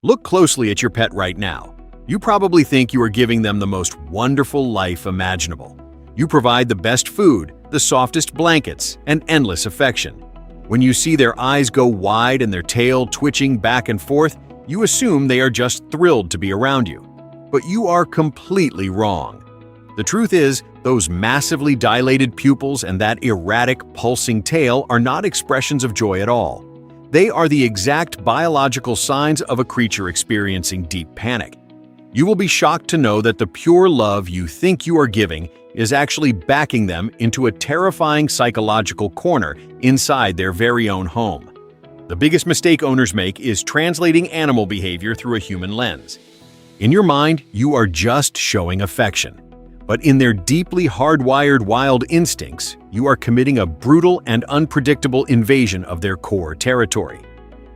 Look closely at your pet right now. You probably think you are giving them the most wonderful life imaginable. You provide the best food, the softest blankets, and endless affection. When you see their eyes go wide and their tail twitching back and forth, you assume they are just thrilled to be around you. But you are completely wrong. The truth is, those massively dilated pupils and that erratic, pulsing tail are not expressions of joy at all. They are the exact biological signs of a creature experiencing deep panic. You will be shocked to know that the pure love you think you are giving is actually backing them into a terrifying psychological corner inside their very own home. The biggest mistake owners make is translating animal behavior through a human lens. In your mind, you are just showing affection. But in their deeply hardwired wild instincts, you are committing a brutal and unpredictable invasion of their core territory.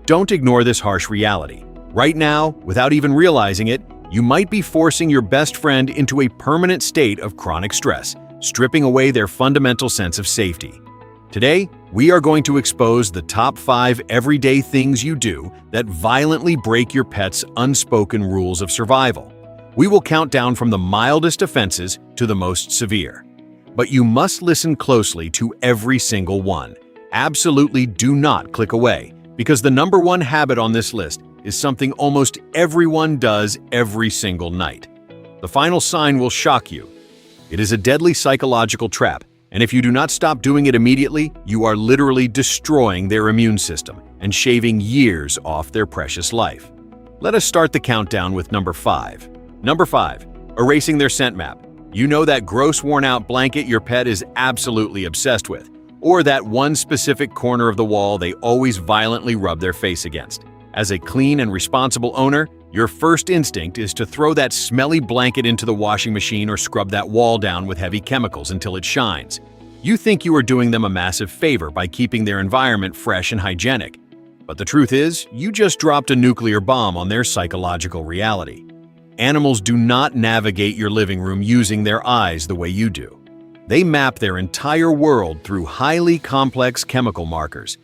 Don't ignore this harsh reality. Right now, without even realizing it, you might be forcing your best friend into a permanent state of chronic stress, stripping away their fundamental sense of safety. Today, we are going to expose the top 5 everyday things you do that violently break your pet's unspoken rules of survival. We will count down from the mildest offenses to the most severe. But you must listen closely to every single one. Absolutely do not click away, because the number 1 habit on this list is something almost everyone does every single night. The final sign will shock you. It is a deadly psychological trap, and if you do not stop doing it immediately, you are literally destroying their immune system and shaving years off their precious life. Let us start the countdown with number 5. Number 5. Erasing their scent map. You know that gross worn-out blanket your pet is absolutely obsessed with, or that one specific corner of the wall they always violently rub their face against. As a clean and responsible owner, your first instinct is to throw that smelly blanket into the washing machine or scrub that wall down with heavy chemicals until it shines. You think you are doing them a massive favor by keeping their environment fresh and hygienic. But the truth is, you just dropped a nuclear bomb on their psychological reality. Animals do not navigate your living room using their eyes the way you do. They map their entire world through highly complex chemical markers.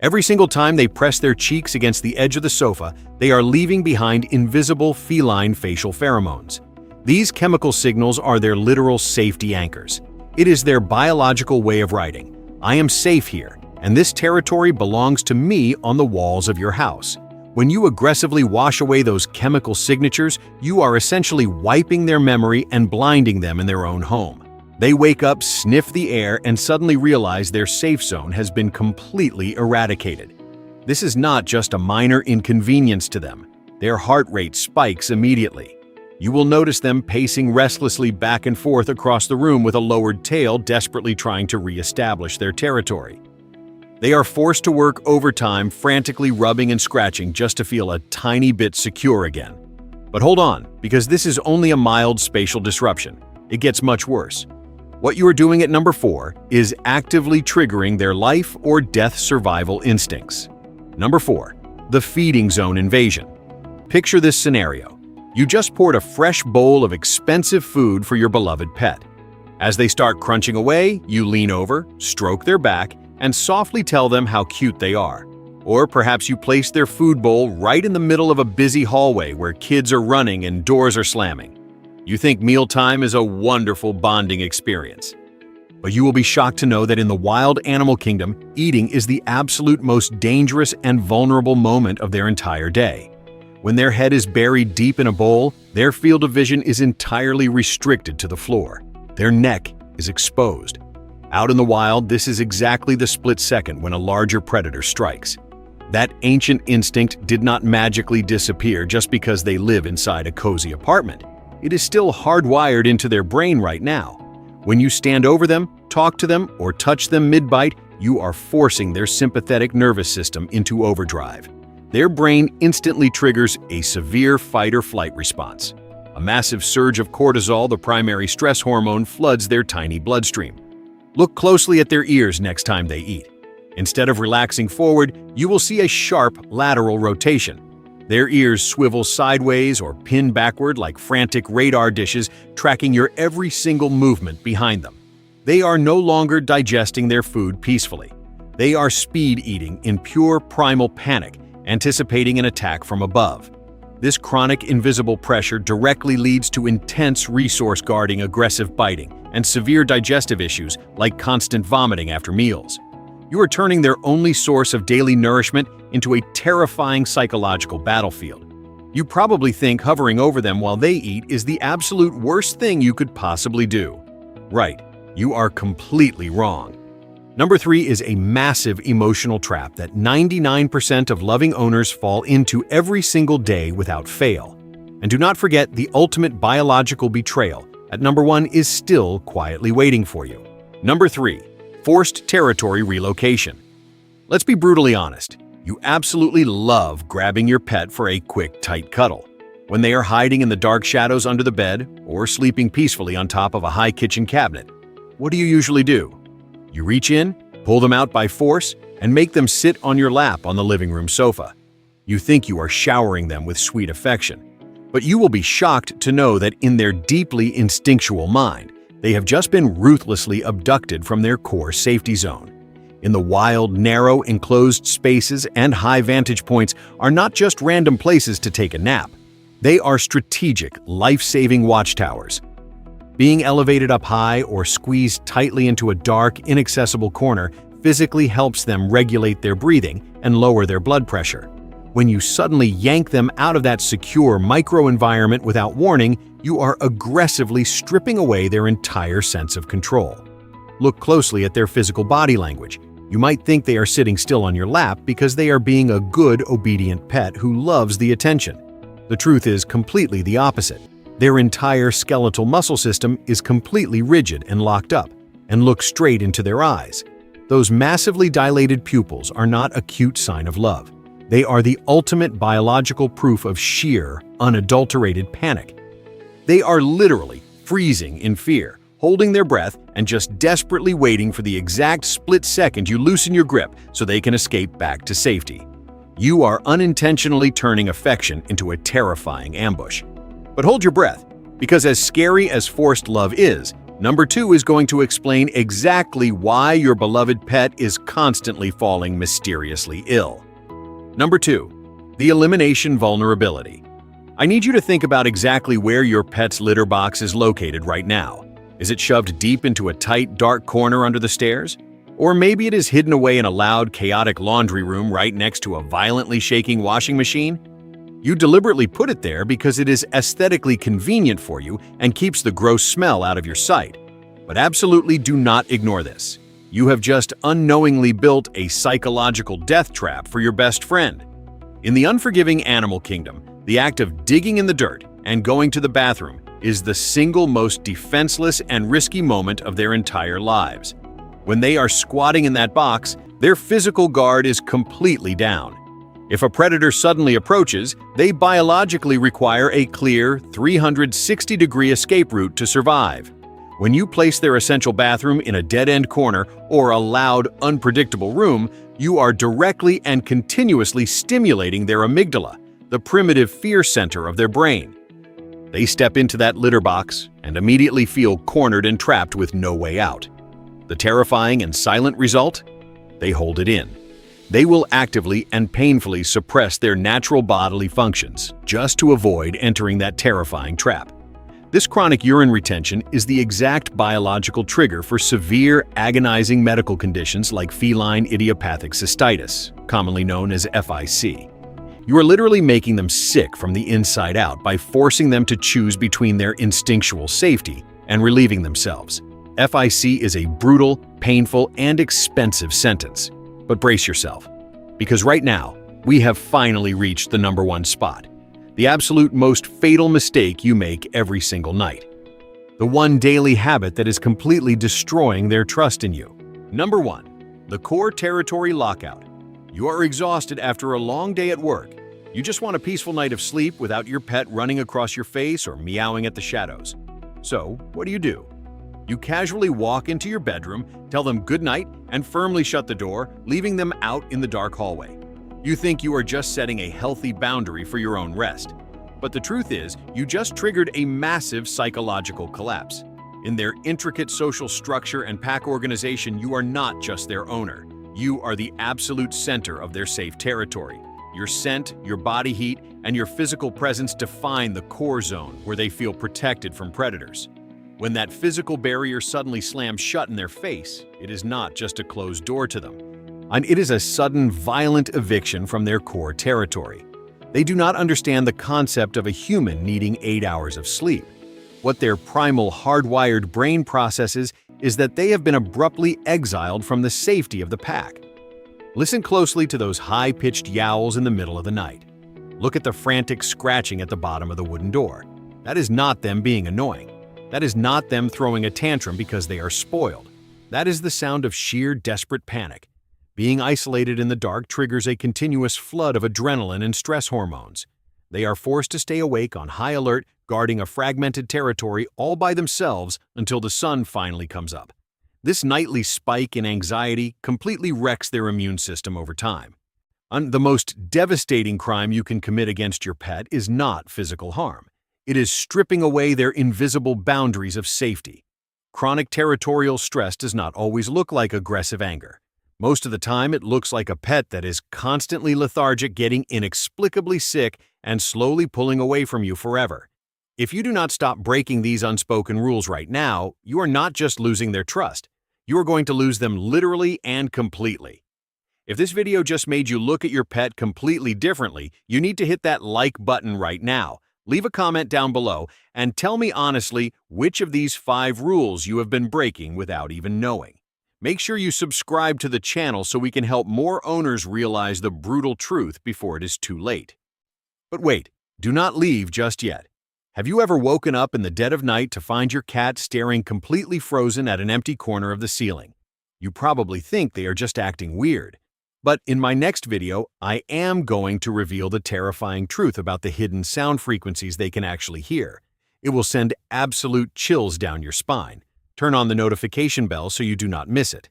Every single time they press their cheeks against the edge of the sofa, they are leaving behind invisible feline facial pheromones. These chemical signals are their literal safety anchors. It is their biological way of writing, "I am safe here, and this territory belongs to me on the walls of your house." When you aggressively wash away those chemical signatures, you are essentially wiping their memory and blinding them in their own home. They wake up, sniff the air, and suddenly realize their safe zone has been completely eradicated. This is not just a minor inconvenience to them. Their heart rate spikes immediately. You will notice them pacing restlessly back and forth across the room with a lowered tail, desperately trying to re-establish their territory. They are forced to work overtime, frantically rubbing and scratching just to feel a tiny bit secure again. But hold on, because this is only a mild spatial disruption. It gets much worse. What you are doing at number 4 is actively triggering their life or death survival instincts. Number 4. The feeding zone invasion. Picture this scenario. You just poured a fresh bowl of expensive food for your beloved pet. As they start crunching away, you lean over, stroke their back, and softly tell them how cute they are. Or perhaps you place their food bowl right in the middle of a busy hallway where kids are running and doors are slamming. You think mealtime is a wonderful bonding experience. But you will be shocked to know that in the wild animal kingdom, eating is the absolute most dangerous and vulnerable moment of their entire day. When their head is buried deep in a bowl, their field of vision is entirely restricted to the floor. Their neck is exposed. Out in the wild, this is exactly the split second when a larger predator strikes. That ancient instinct did not magically disappear just because they live inside a cozy apartment. It is still hardwired into their brain right now. When you stand over them, talk to them, or touch them mid-bite, you are forcing their sympathetic nervous system into overdrive. Their brain instantly triggers a severe fight-or-flight response. A massive surge of cortisol, the primary stress hormone, floods their tiny bloodstream. Look closely at their ears next time they eat. Instead of relaxing forward, you will see a sharp lateral rotation. Their ears swivel sideways or pin backward like frantic radar dishes, tracking your every single movement behind them. They are no longer digesting their food peacefully. They are speed eating in pure primal panic, anticipating an attack from above. This chronic invisible pressure directly leads to intense resource guarding, aggressive biting, and severe digestive issues like constant vomiting after meals. You are turning their only source of daily nourishment into a terrifying psychological battlefield. You probably think hovering over them while they eat is the absolute worst thing you could possibly do. Right, you are completely wrong. Number 3 is a massive emotional trap that 99% of loving owners fall into every single day without fail. And do not forget, the ultimate biological betrayal at number 1 is still quietly waiting for you. Number 3, forced territory relocation. Let's be brutally honest. You absolutely love grabbing your pet for a quick, tight cuddle. When they are hiding in the dark shadows under the bed or sleeping peacefully on top of a high kitchen cabinet, what do you usually do? You reach in, pull them out by force, and make them sit on your lap on the living room sofa. You think you are showering them with sweet affection. But you will be shocked to know that in their deeply instinctual mind, they have just been ruthlessly abducted from their core safety zone. In the wild, narrow, enclosed spaces and high vantage points are not just random places to take a nap. They are strategic, life-saving watchtowers. Being elevated up high or squeezed tightly into a dark, inaccessible corner physically helps them regulate their breathing and lower their blood pressure. When you suddenly yank them out of that secure microenvironment without warning, you are aggressively stripping away their entire sense of control. Look closely at their physical body language. You might think they are sitting still on your lap because they are being a good, obedient pet who loves the attention. The truth is completely the opposite. Their entire skeletal muscle system is completely rigid and locked up, and look straight into their eyes. Those massively dilated pupils are not a cute sign of love. They are the ultimate biological proof of sheer, unadulterated panic. They are literally freezing in fear, holding their breath and just desperately waiting for the exact split second you loosen your grip so they can escape back to safety. You are unintentionally turning affection into a terrifying ambush. But hold your breath, because as scary as forced love is, number 2 is going to explain exactly why your beloved pet is constantly falling mysteriously ill. Number 2, the elimination vulnerability. I need you to think about exactly where your pet's litter box is located right now. Is it shoved deep into a tight, dark corner under the stairs? Or maybe it is hidden away in a loud, chaotic laundry room right next to a violently shaking washing machine? You deliberately put it there because it is aesthetically convenient for you and keeps the gross smell out of your sight. But absolutely do not ignore this. You have just unknowingly built a psychological death trap for your best friend. In the unforgiving animal kingdom, the act of digging in the dirt and going to the bathroom is the single most defenseless and risky moment of their entire lives. When they are squatting in that box, their physical guard is completely down. If a predator suddenly approaches, they biologically require a clear, 360-degree escape route to survive. When you place their essential bathroom in a dead-end corner or a loud, unpredictable room, you are directly and continuously stimulating their amygdala, the primitive fear center of their brain. They step into that litter box and immediately feel cornered and trapped with no way out. The terrifying and silent result? They hold it in. They will actively and painfully suppress their natural bodily functions just to avoid entering that terrifying trap. This chronic urine retention is the exact biological trigger for severe, agonizing medical conditions like feline idiopathic cystitis, commonly known as FIC. You are literally making them sick from the inside out by forcing them to choose between their instinctual safety and relieving themselves. FIC is a brutal, painful, and expensive sentence. But brace yourself, because right now, we have finally reached the number 1 spot. The absolute most fatal mistake you make every single night. The one daily habit that is completely destroying their trust in you. Number 1, the core territory lockout. You are exhausted after a long day at work. You just want a peaceful night of sleep without your pet running across your face or meowing at the shadows. So, what do? You casually walk into your bedroom, tell them good night, and firmly shut the door, leaving them out in the dark hallway. You think you are just setting a healthy boundary for your own rest. But the truth is, you just triggered a massive psychological collapse. In their intricate social structure and pack organization, you are not just their owner. You are the absolute center of their safe territory. Your scent, your body heat, and your physical presence define the core zone where they feel protected from predators. When that physical barrier suddenly slams shut in their face, it is not just a closed door to them, and it is a sudden, violent eviction from their core territory. They do not understand the concept of a human needing 8 hours of sleep. What their primal, hardwired brain processes is that they have been abruptly exiled from the safety of the pack. Listen closely to those high-pitched yowls in the middle of the night. Look at the frantic scratching at the bottom of the wooden door. That is not them being annoying. That is not them throwing a tantrum because they are spoiled. That is the sound of sheer desperate panic. Being isolated in the dark triggers a continuous flood of adrenaline and stress hormones. They are forced to stay awake on high alert, guarding a fragmented territory all by themselves until the sun finally comes up. This nightly spike in anxiety completely wrecks their immune system over time. The most devastating crime you can commit against your pet is not physical harm. It is stripping away their invisible boundaries of safety. Chronic territorial stress does not always look like aggressive anger. Most of the time, it looks like a pet that is constantly lethargic, getting inexplicably sick, and slowly pulling away from you forever. If you do not stop breaking these unspoken rules right now, you are not just losing their trust. You are going to lose them literally and completely. If this video just made you look at your pet completely differently, you need to hit that like button right now. Leave a comment down below and tell me honestly which of these 5 rules you have been breaking without even knowing. Make sure you subscribe to the channel so we can help more owners realize the brutal truth before it is too late. But wait, do not leave just yet. Have you ever woken up in the dead of night to find your cat staring completely frozen at an empty corner of the ceiling? You probably think they are just acting weird. But in my next video, I am going to reveal the terrifying truth about the hidden sound frequencies they can actually hear. It will send absolute chills down your spine. Turn on the notification bell so you do not miss it.